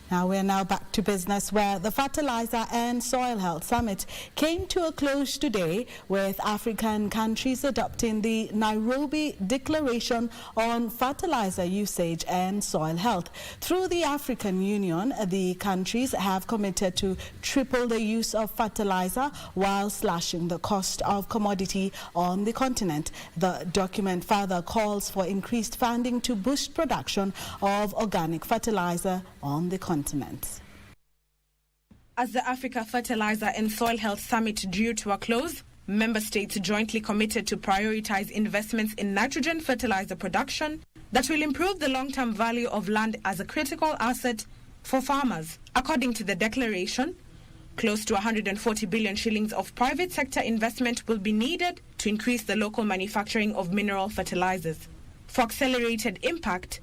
Now we're back to business, where the Fertilizer and Soil Health Summit came to a close today, with African countries adopting the Nairobi Declaration on Fertilizer Usage and Soil Health. Through the African Union, the countries have committed to triple the use of fertilizer while slashing the cost of commodity on the continent. The document further calls for increased funding to boost production of organic fertilizer on the continent. As the Africa Fertilizer and Soil Health Summit drew to a close, member states jointly committed to prioritize investments in nitrogen fertilizer production that will improve the long-term value of land as a critical asset for farmers. According to the declaration, close to 140 billion shillings of private sector investment will be needed to increase the local manufacturing of mineral fertilizers. For accelerated impact,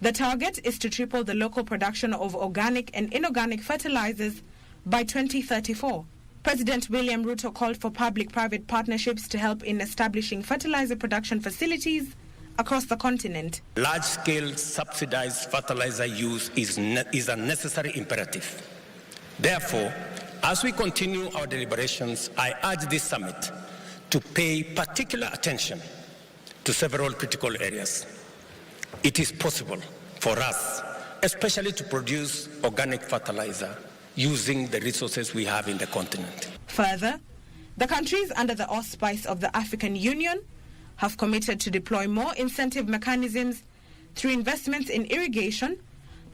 the target is to triple the local production of organic and inorganic fertilizers by 2034. President William Ruto called for public-private partnerships to help in establishing fertilizer production facilities across the continent. Large-scale subsidized fertilizer use is a necessary imperative. Therefore, as we continue our deliberations, I urge this summit to pay particular attention to several critical areas. It is possible for us, especially to produce organic fertilizer using the resources we have in the continent. Further, the countries under the auspice of the African Union have committed to deploy more incentive mechanisms through investments in irrigation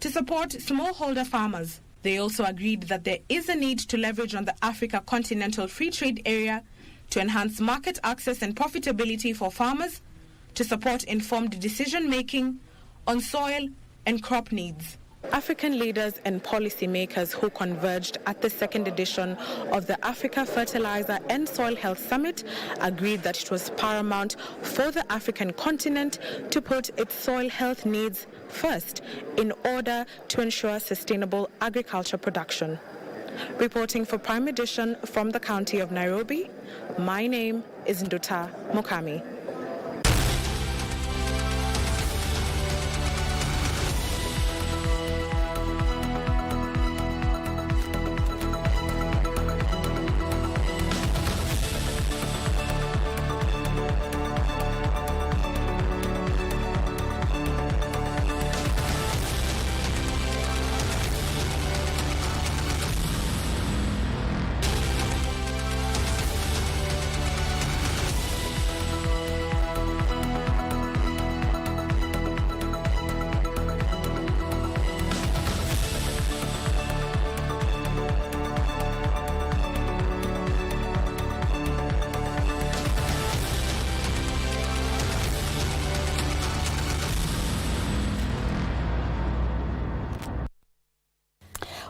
to support smallholder farmers. They also agreed that there is a need to leverage on the Africa Continental Free Trade Area to enhance market access and profitability for farmers, to support informed decision-making on soil and crop needs. African leaders and policymakers who converged at the second edition of the Africa Fertilizer and Soil Health Summit agreed that it was paramount for the African continent to put its soil health needs first in order to ensure sustainable agriculture production. Reporting for Prime Edition from the county of Nairobi, my name is Nduta Mokami.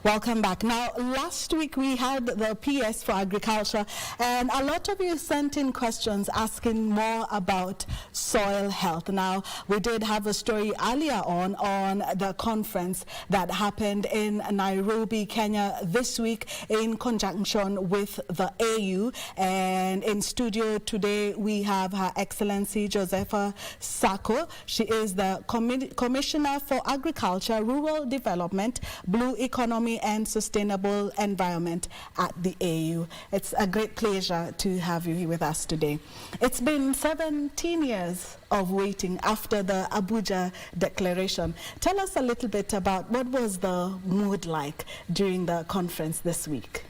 Welcome back. Now, last week we had the PS for Agriculture, and a lot of you sent in questions asking more about soil health. Now, we did have a story earlier on the conference that happened in Nairobi, Kenya this week in conjunction with the AU. And in studio today we have Her Excellency Josepha Sako. She is the Commissioner for Agriculture, Rural Development, Blue Economy and Sustainable Environment at the AU. It's a great pleasure to have you here with us today. It's been 17 years of waiting after the Abuja Declaration. Tell us a little bit about what was the mood like during the conference this week.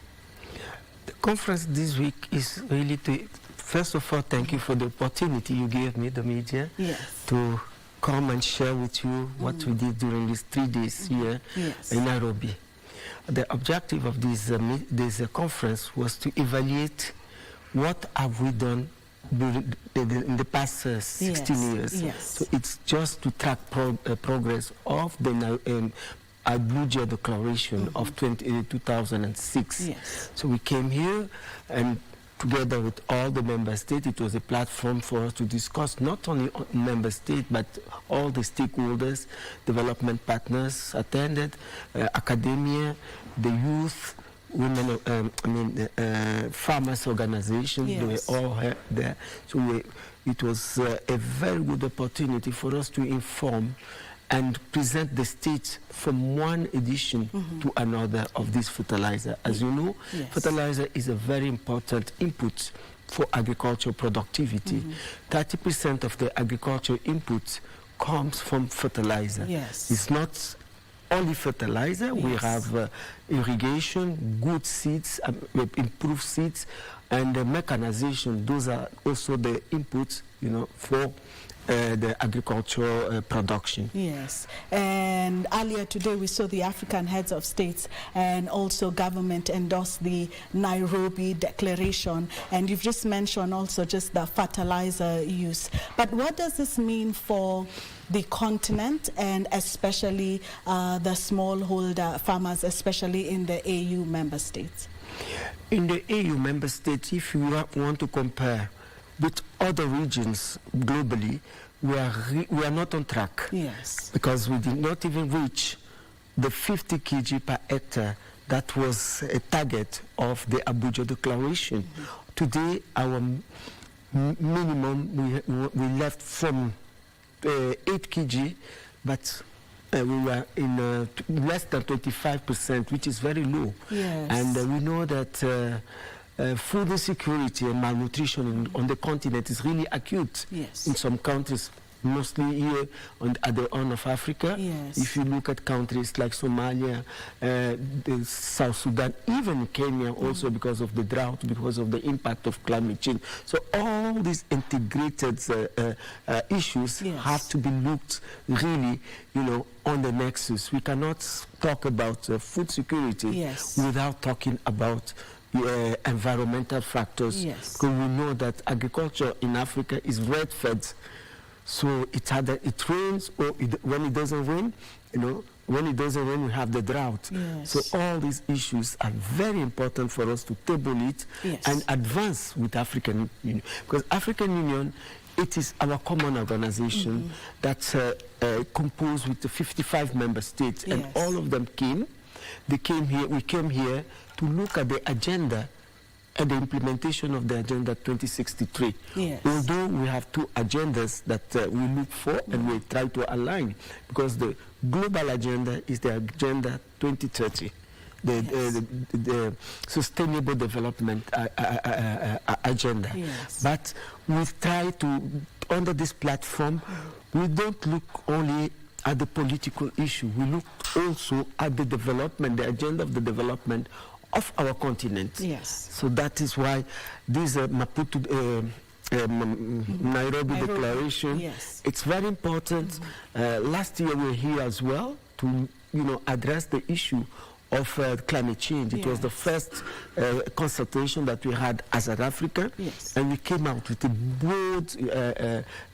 The conference this week is really to, first of all, thank you for the opportunity you gave me, the media, to come and share with you what we did during these 3 days here in Nairobi. The objective of this conference was to evaluate what have we done in the past 16 years. So it's just to track progress of the Abuja Declaration of 2006. So we came here, and together with all the member states, it was a platform for us to discuss not only member states, but all the stakeholders, development partners attended, academia, the youth, women, farmers organizations, they were all there. So it was a very good opportunity for us to inform and present the states from one edition to another of this fertilizer. As you know, fertilizer is a very important input for agricultural productivity. 30% of the agricultural inputs comes from fertilizer. It's not only fertilizer. We have irrigation, good seeds, improved seeds, and mechanization. Those are also the inputs, for the agricultural production. Yes, and earlier today we saw the African heads of states and also government endorse the Nairobi Declaration, and you've just mentioned also just the fertilizer use. But what does this mean for the continent and especially the smallholder farmers, especially in the AU member states? In the AU member states, if you want to compare with other regions globally, we are not on track. Yes. Because we did not even reach the 50 kg per hectare that was a target of the Abuja Declaration. Today, our minimum, we left from 8 kg, but we were in less than 25%, which is very low. Yes. And we know that food insecurity and malnutrition on the continent is really acute in some countries, mostly here at the Horn of Africa. If you look at countries like Somalia, South Sudan, even Kenya also because of the drought, because of the impact of climate change. So all these integrated issues have to be looked really, on the nexus. We cannot talk about food security without talking about environmental factors, because we know that agriculture in Africa is red-fed. So it's either it rains or when it doesn't rain, when it doesn't rain, we have the drought. So all these issues are very important for us to table it and advance with African Union, because African Union, it is our common organization that's composed with the 55 member states, and all of them came. They came here. We came here to look at the agenda and the implementation of the Agenda 2063. Although we have two agendas that we look for and we try to align, because the global agenda is the Agenda 2030, the Sustainable Development Agenda. But we try to, under this platform, we don't look only at the political issue. We look also at the development, the agenda of the development of our continent. So that is why this Nairobi Declaration, it's very important. Last year we were here as well to address the issue of climate change. It was the first consultation that we had as South Africa, and we came out with a broad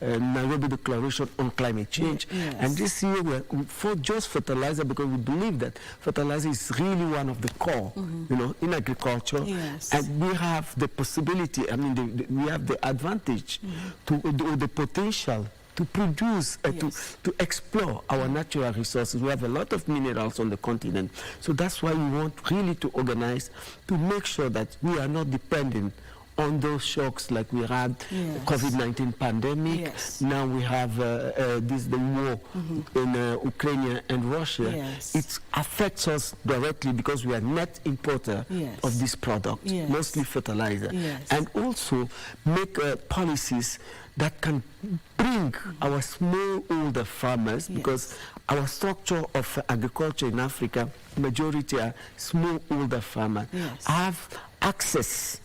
Nairobi Declaration on climate change. And this year we're for just fertilizer, because we believe that fertilizer is really one of the core, in agriculture. And we have the possibility, we have the advantage the potential to produce, to explore our natural resources. We have a lot of minerals on the continent. So that's why we want really to organize to make sure that we are not dependent on those shocks like we had COVID-19 pandemic. Now we have the war in Ukraine and Russia. It affects us directly because we are net importer of this product, mostly fertilizer. And also make policies that can bring our smallholder farmers, because our structure of agriculture in Africa, majority are smallholder farmers, have access.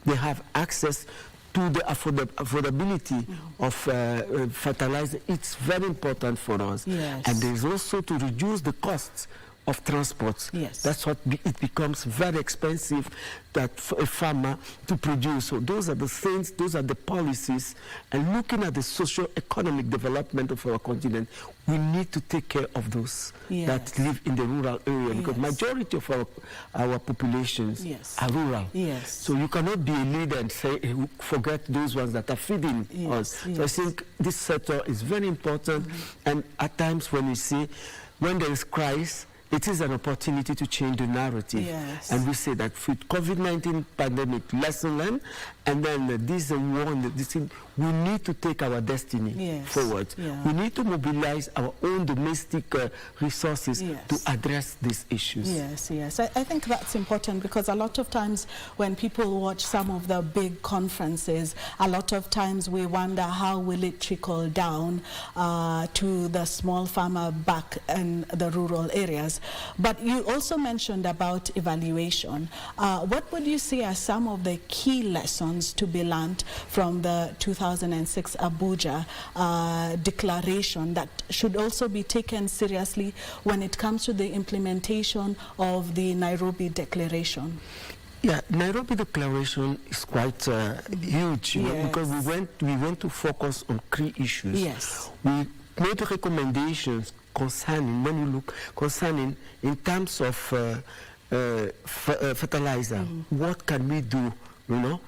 They have access to the affordability of fertilizer. It's very important for us. And there's also to reduce the costs of transport. That's what it becomes very expensive that for a farmer to produce. So those are the things, those are the policies. And looking at the socio-economic development of our continent, we need to take care of those that live in the rural area, because majority of our populations are rural. So you cannot be a leader and say, forget those ones that are feeding us. So I think this sector is very important. And at times when we see, when there is crisis, it is an opportunity to change the narrative. And we say that with COVID-19 pandemic, lesson learned, and then this war, we need to take our destiny forward. Yeah. We need to mobilize our own domestic resources to address these issues. Yes. I think that's important, because a lot of times when people watch some of the big conferences, a lot of times we wonder how will it trickle down to the small farmer back in the rural areas. But you also mentioned about evaluation. What would you say are some of the key lessons to be learned from the 2006 Abuja declaration that should also be taken seriously when it comes to the implementation of the Nairobi Declaration? Yeah, Nairobi Declaration is quite huge, you know, because we went to focus on 3 issues. Yes. We made recommendations concerning, when you look, concerning in terms of fertilizer, what can we do, you know,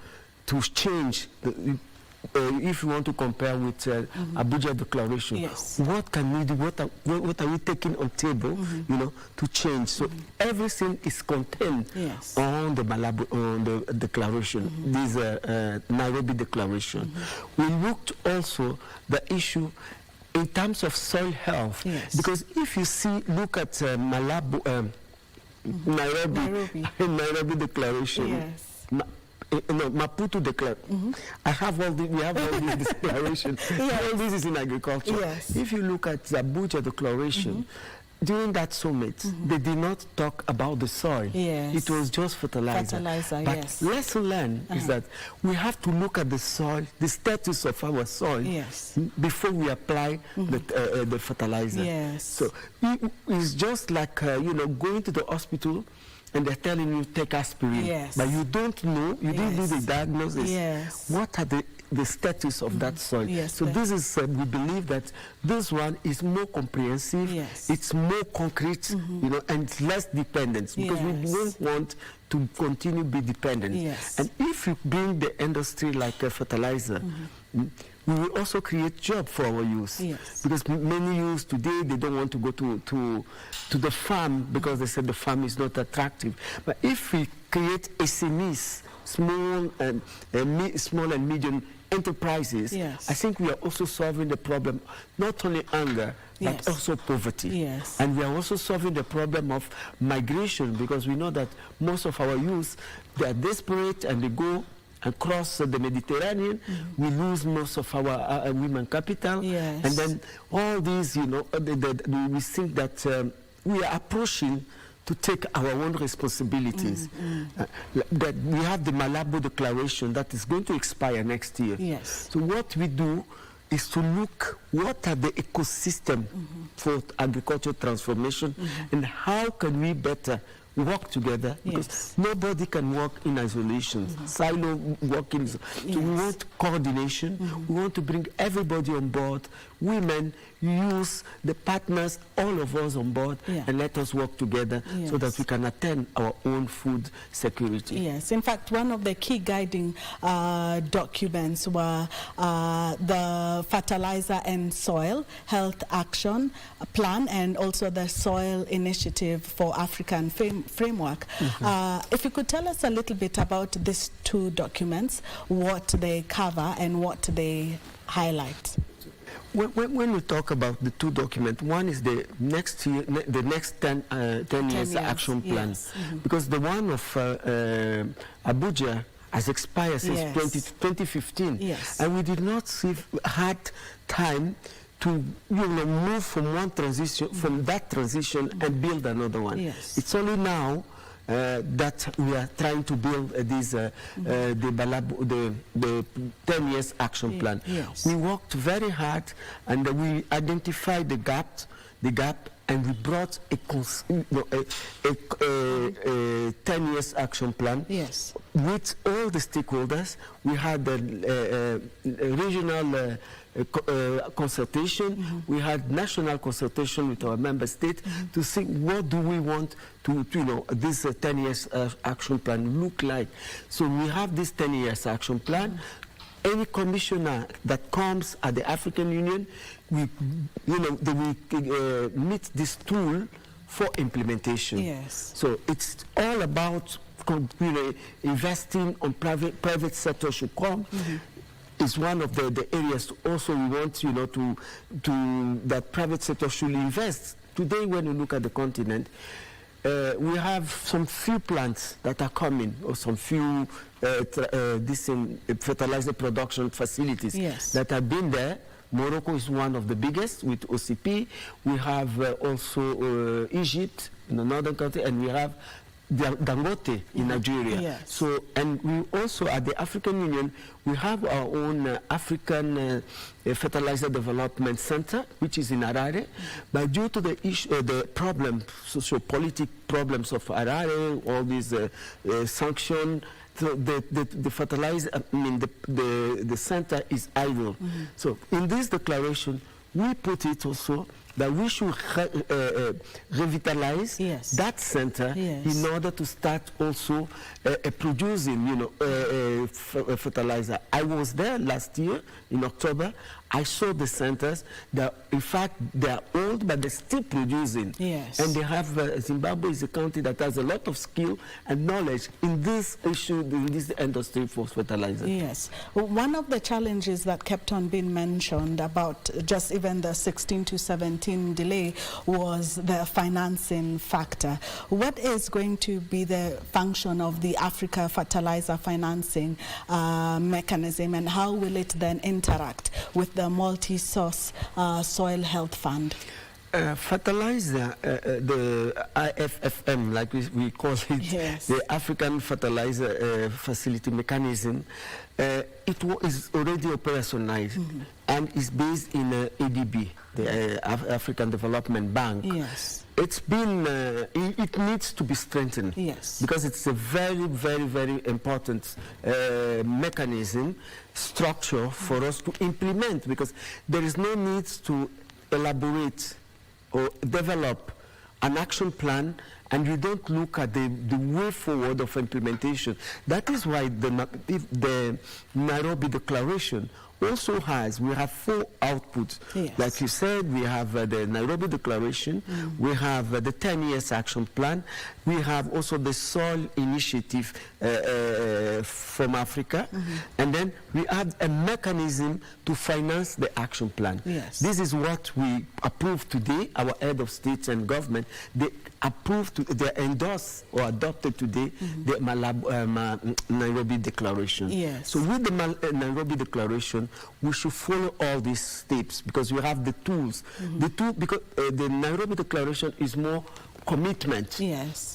to change if you want to compare with Abuja Declaration, what can we do? What are we taking on table, you know, to change? So everything is contained on the Malabo, on the declaration. This Nairobi Declaration. We looked also the issue in terms of soil health, because if you look at Nairobi Declaration. No, Maputo Declaration. We have all these declarations. All this is in agriculture. If you look at the Abuja Declaration, during that summit, they did not talk about the soil. It was just fertilizer. But lesson learned is that we have to look at the soil, the status of our soil, before we apply the fertilizer. So it's just like you know, going to the hospital and they're telling you take aspirin, but you don't know, you didn't do the diagnosis. What are the status of that soil? So this is, we believe that this one is more comprehensive, it's more concrete, you know, and it's less dependent, because we don't want to continue be dependent. And if you bring the industry like a fertilizer, we will also create job for our youth, because many youth today, they don't want to go to the farm because they said the farm is not attractive. But if we create SMEs, small and medium enterprises, I think we are also solving the problem, not only hunger, but also poverty. And we are also solving the problem of migration, because we know that most of our youth, they are desperate and they go across the Mediterranean. We lose most of our women capital. And then all these, you know, we think that we are approaching to take our own responsibilities. That we have the Malabo Declaration that is going to expire next year. So what we do is to look what are the ecosystem for agricultural transformation and how can we better work together, because nobody can work in isolation, silo working. So we want coordination, we want to bring everybody on board, women, youth, the partners, all of us on board, and let us work together so that we can attain our own food security. In fact, one of the key guiding documents were the Fertilizer and Soil Health Action Plan and also the Soil Initiative for African Framework. If you could tell us a little bit about these 2 documents, what they cover and what they highlight. When we talk about the 2 documents, one is the next year, the next 10 years action plan, because the one of Abuja has expired since 2015, and we did not had time to move from one transition, from that transition, and build another one. It's only now that we are trying to build the 10 years action plan. We worked very hard and we identified the gap, and we brought a 10 years action plan with all the stakeholders. We had the regional consultation, we had national consultation with our member state to see what do we want to this 10 years action plan look like. So we have this 10 years action plan. Any commissioner that comes at the African Union, they will meet this tool for implementation. So it's all about investing on private sector should come. is one of the areas also we want, to that private sector should invest. Today, when you look at the continent, we have some few plants that are coming, or some few fertilizer production facilities that have been there. Morocco is one of the biggest with OCP. We have also Egypt in the northern country, and we have Dangote in Nigeria. So, and we also at the African Union, we have our own African Fertilizer Development Center, which is in Harare. But due to the issue, the problem, socio-political problems of Harare, all these sanctions, so the fertilizer, the center is idle. So in this declaration, we put it also that we should revitalize that center in order to start also producing, fertilizer. I was there last year in October. I saw the centers that, in fact, they are old, but they're still producing. And they have, Zimbabwe is a country that has a lot of skill and knowledge in this issue, in this industry for fertilizer. One of the challenges that kept on being mentioned about just even the 16 to 17 delay was the financing factor. What is going to be the function of the Africa Fertilizer Financing mechanism, and how will it then interact with the multi-source soil health fund? Fertilizer, the IFFM, like we call it, the African Fertilizer Facility Mechanism, it is already operationalized and is based in ADB, the African Development Bank. It's been, it needs to be strengthened because it's a very, very, very important mechanism, structure for us to implement, because there is no need to elaborate or develop an action plan and you don't look at the way forward of implementation. That is why the Nairobi Declaration also has, we have 4 outputs. Like you said, we have the Nairobi Declaration, we have the 10 years action plan, we have also the soil initiative from Africa, and then we have a mechanism to finance the action plan. This is what we approved today. Our head of state and government, they approved, they endorsed or adopted today the Nairobi Declaration. So with the Nairobi Declaration, we should follow all these steps because we have the tools. The tool, because the Nairobi Declaration is more commitment.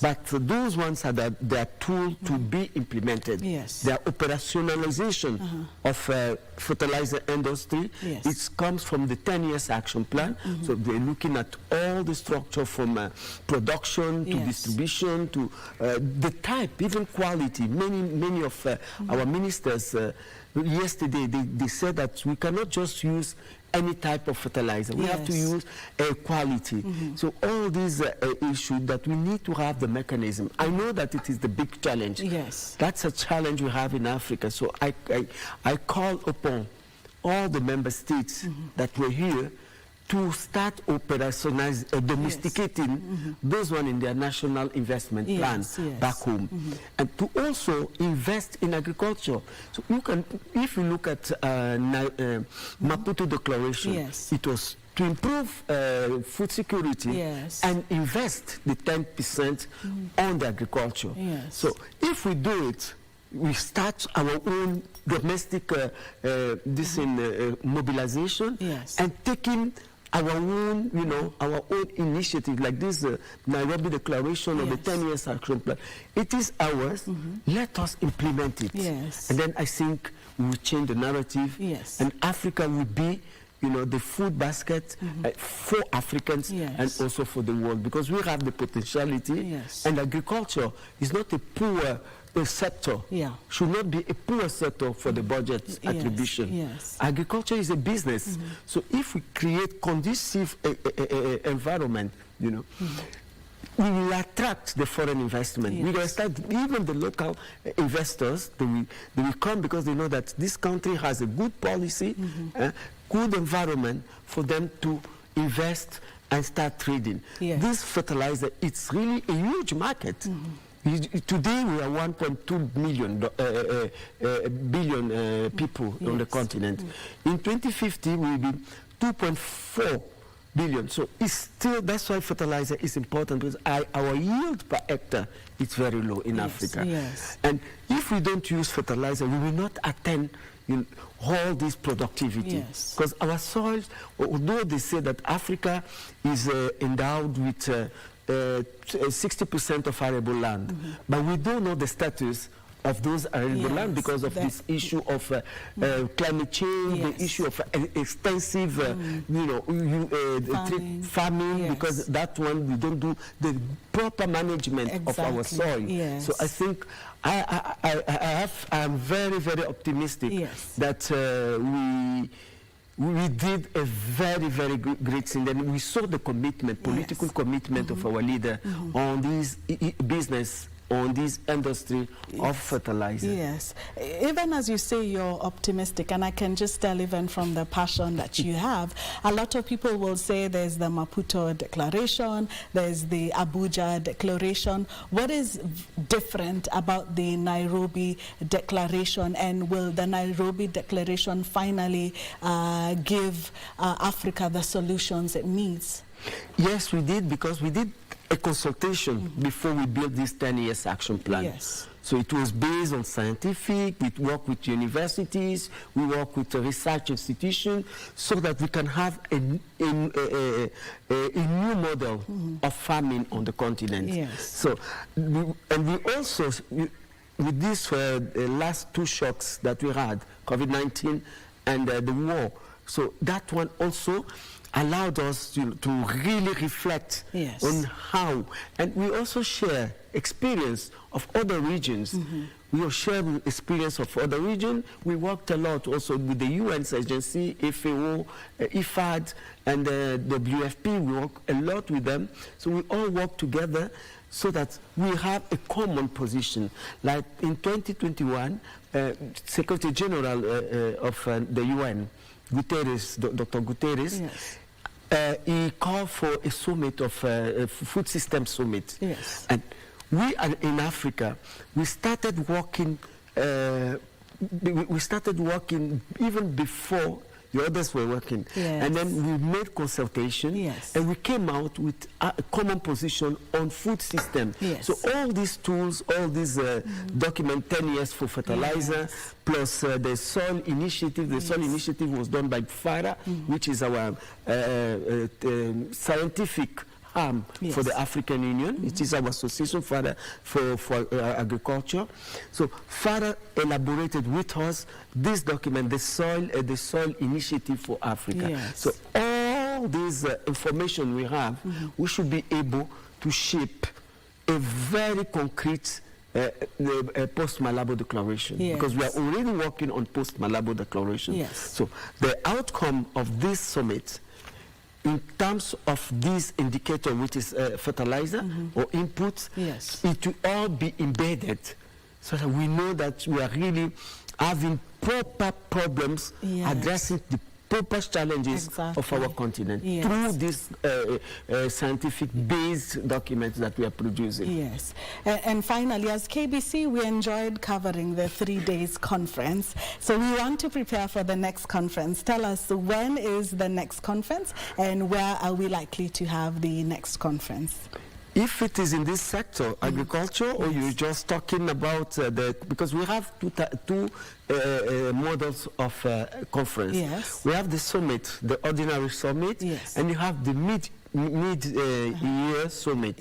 But those ones are their tool to be implemented. Their operationalization of fertilizer industry, it comes from the 10 years action plan. So they're looking at all the structure from production to distribution to the type, even quality. Many of our ministers yesterday, they said that we cannot just use any type of fertilizer. We have to use quality. So all these issues that we need to have the mechanism. I know that it is the big challenge. That's a challenge we have in Africa. So I call upon all the member states that were here to start operationalizing, domesticating those one in their national investment plans back home, and to also invest in agriculture. So you can, if you look at Maputo Declaration, it was to improve food security and invest the 10% on the agriculture. So if we do it, we start our own domestic mobilization and taking our own, our own initiative, like this Nairobi Declaration or the 10 years action plan. It is ours. Let us implement it. And then I think we will change the narrative, and Africa will be, the food basket for Africans and also for the world, because we have the potentiality, and agriculture is not a poor sector, should not be a poor sector for the budget attribution. Agriculture is a business. So if we create conducive environment, we will attract the foreign investment. We will start, even the local investors, they will come because they know that this country has a good policy, good environment for them to invest and start trading. This fertilizer, it's really a huge market. Today we are 1.2 billion people on the continent. In 2050 we will be 2.4 billion. So it's still, that's why fertilizer is important, because our yield per hectare is very low in Africa. And if we don't use fertilizer, we will not attain all this productivity. Because our soils, although they say that Africa is endowed with 60% of arable land, but we don't know the status of those arable land because of this issue of climate change, the issue of extensive, farming, because that one we don't do the proper management of our soil. So I think I'm very, very optimistic that we did a very, very great thing. And we saw the commitment, political commitment of our leader on this business, on this industry of fertilizer. Even as you say you're optimistic, and I can just tell even from the passion that you have, a lot of people will say there's the Maputo Declaration, there's the Abuja Declaration. What is different about the Nairobi Declaration, and will the Nairobi Declaration finally give Africa the solutions it needs? Yes, we did, because we did a consultation before we built this 10 years action plan. So it was based on scientific, we work with universities, we work with a research institution, so that we can have a new model of farming on the continent. So, and we also, with these last two shocks that we had, COVID-19 and the war, so that one also allowed us to really reflect on how, and we also share experience of other regions. We have shared experience of other regions. We worked a lot also with the UN agency, FAO, IFAD, and the WFP. We work a lot with them. So we all work together so that we have a common position. Like in 2021, Secretary General of the UN, Guterres, Dr. Guterres, he called for a summit of food system summit. And we are in Africa, we started working even before the others were working. And then we made consultation, and we came out with a common position on food system. So all these tools, all these document 10 years for fertilizer, plus the soil initiative. The soil initiative was done by FARA, which is our scientific arm for the African Union. It is our association for agriculture. So FARA elaborated with us this document, the soil initiative for Africa. So all this information we have, we should be able to shape a very concrete post-Malabo declaration, because we are already working on post-Malabo declaration. So the outcome of this summit, in terms of this indicator, which is fertilizer or inputs, it will all be embedded, so that we know that we are really having proper problems, addressing the proper challenges of our continent through this scientific-based documents that we are producing. And finally, as KBC, we enjoyed covering the 3 days conference. So we want to prepare for the next conference. Tell us, when is the next conference, and where are we likely to have the next conference? If it is in this sector, agriculture, or you're just talking about because we have two models of conference. We have the summit, the ordinary summit, and you have the mid-year summit.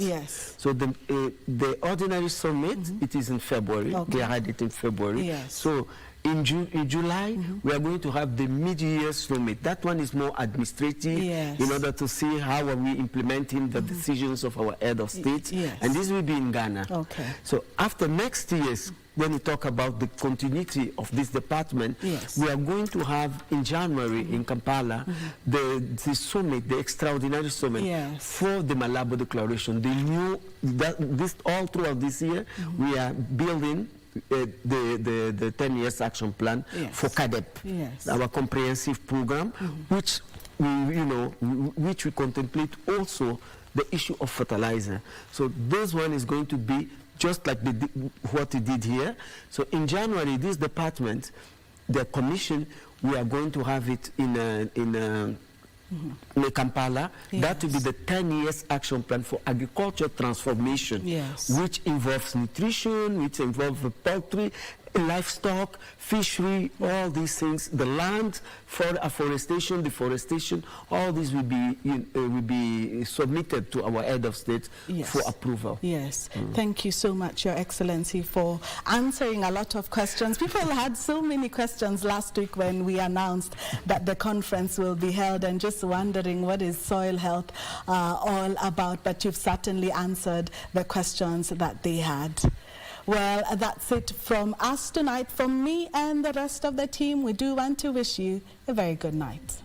So the ordinary summit, it is in February. They had it in February. So in July, we are going to have the mid-year summit. That one is more administrative, in order to see how are we implementing the decisions of our head of state. And this will be in Ghana. So after next year's, when we talk about the continuity of this department, we are going to have in January in Kampala the summit, the extraordinary summit for the Malabo Declaration. The new, all throughout this year, we are building the 10 years action plan for CADEP, our comprehensive program, which we contemplate also the issue of fertilizer. So this one is going to be just like what we did here. So in January, this department, the commission, we are going to have it in Kampala. Yes. That will be the 10 years action plan for agriculture transformation, yes, which involves nutrition, which involves poultry, livestock, fishery, all these things, the land, for afforestation, deforestation, all these will be submitted to our head of state, yes, for approval. Yes. Thank you so much, Your Excellency, for answering a lot of questions. People had so many questions last week when we announced that the conference will be held, and just wondering what is soil health all about, but you've certainly answered the questions that they had. Well, that's it from us tonight. From me and the rest of the team, we do want to wish you a very good night.